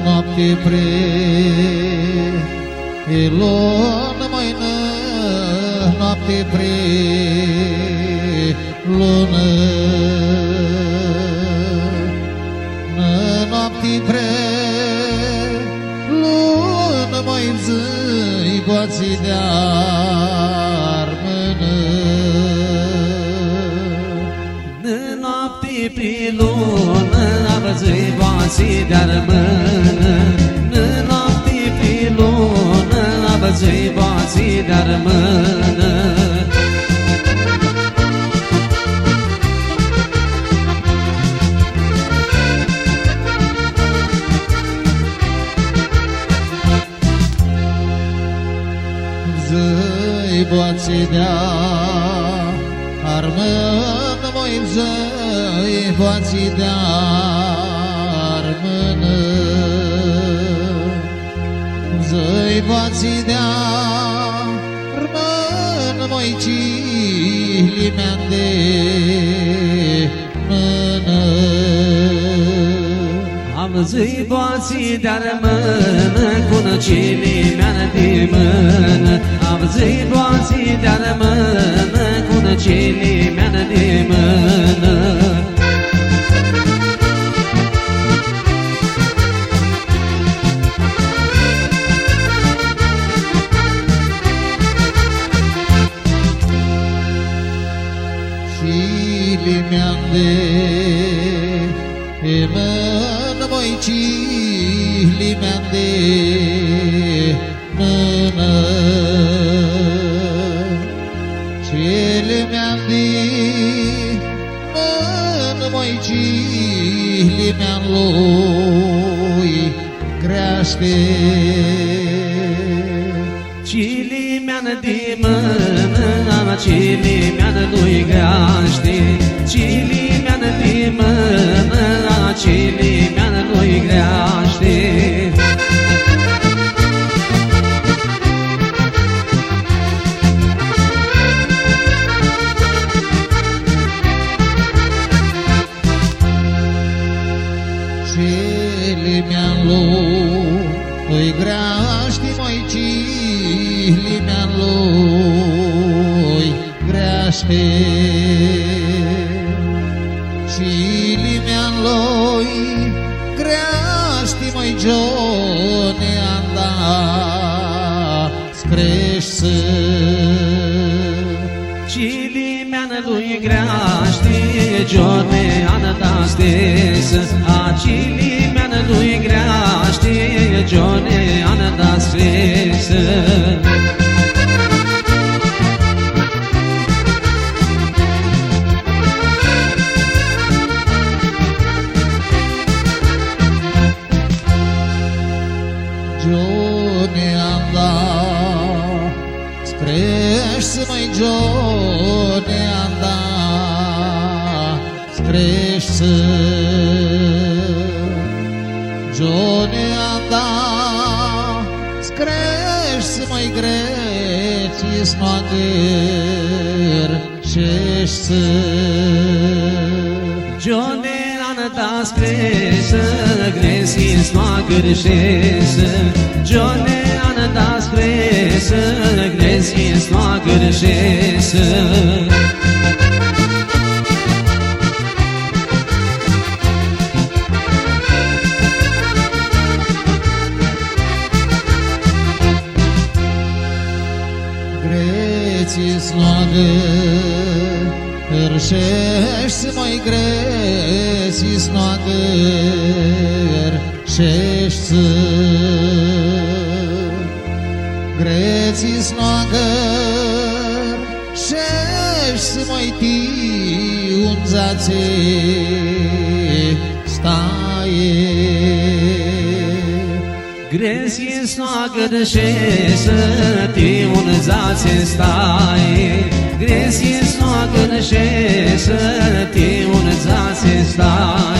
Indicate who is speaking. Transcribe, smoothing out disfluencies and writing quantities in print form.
Speaker 1: noapte pre-lună, măi, noapte pre-lună, noapte pre-lună, măi, zâi boații de-ar mână.
Speaker 2: Noapte pre-lună, zâi boații de-ar mână. Noapte pre-lună, zâi boații de-ar mână.
Speaker 1: Zâi boații de-ar mână, măi, zâi boații de-ar mână. Zâi boații de-ar mână, măi, cilimea de mână.
Speaker 2: Am zâi boații de-ar mână, cu cilimea de mână. Am zâi boații de-ar mână, cu cilimea de mână.
Speaker 1: Cilimea de mână, măi, cilimea de mână. Cilimea de mână, măi, cilimea lui crește.
Speaker 2: Cilimea de mână, cilimea lui crește. Cilimea de mână, cilimea lui crește.
Speaker 1: Cilimea lui crește, măi, cilimea lui crește. Cilimea lui crește, măi, Joane, anda crește.
Speaker 2: Cilimea lui crește, Joane, anda crește. Cilimea lui crește, Joane, anda crește.
Speaker 1: Joane, anda crește, măi, Joane, anda crește. Joane, anda crește, măi, greții snoagăr șește.
Speaker 2: Joane, anda crește, greții snoagăr șește. Joane, anda crește, greții snoagăr șește.
Speaker 1: Greții snoagăr șește, măi, greții snoagăr șește. Greții snoagăr șește, măi, tiunzațe staie.
Speaker 2: Greții snoagăr șește, tiunzațe staie. Greții snoagăr șește, tiunzațe staie.